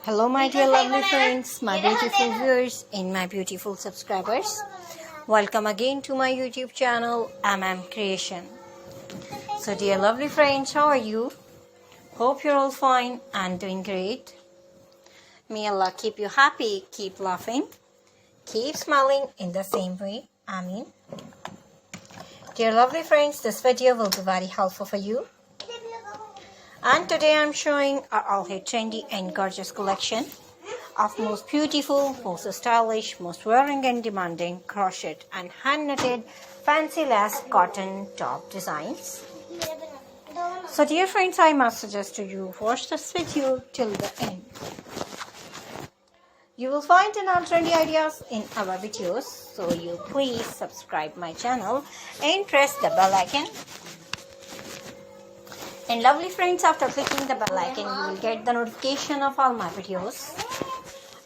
Hello my dear lovely friends, my beautiful viewers and my beautiful subscribers. Welcome again to my YouTube channel, Creation. So dear lovely friends, how are you? Hope you're all fine and doing great. May Allah keep you happy, keep laughing, keep smiling in the same way. Ameen. Dear lovely friends, this video will be very helpful for you. And today I'm showing our all-hit trendy and gorgeous collection of most beautiful, most stylish, most wearing and demanding crochet and hand-knitted fancy lace cotton top designs. So dear friends, I must suggest to you watch this video till the end. You will find another trendy ideas in our videos, so you please subscribe my channel and press the bell icon. And lovely friends, after clicking the bell icon, you will get the notification of all my videos.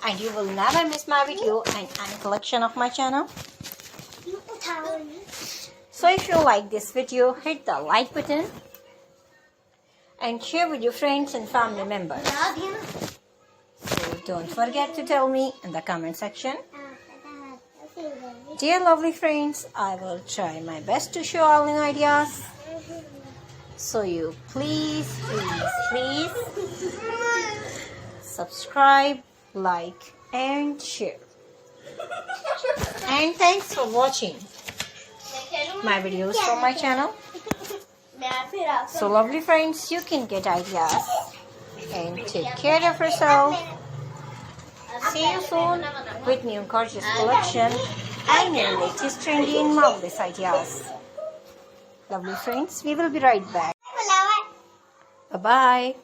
And you will never miss my video and any collection of my channel. So if you like this video, hit the like button. And share with your friends and family members. So don't forget to tell me in the comment section. Dear lovely friends, I will try my best to show all new ideas. So you please subscribe, like and share. And thanks for watching my videos from my channel. So lovely friends, you can get ideas and take care of yourself. See you soon with new gorgeous collection and new latest trendy and marvelous ideas. Lovely friends, we will be right back. Bye-bye.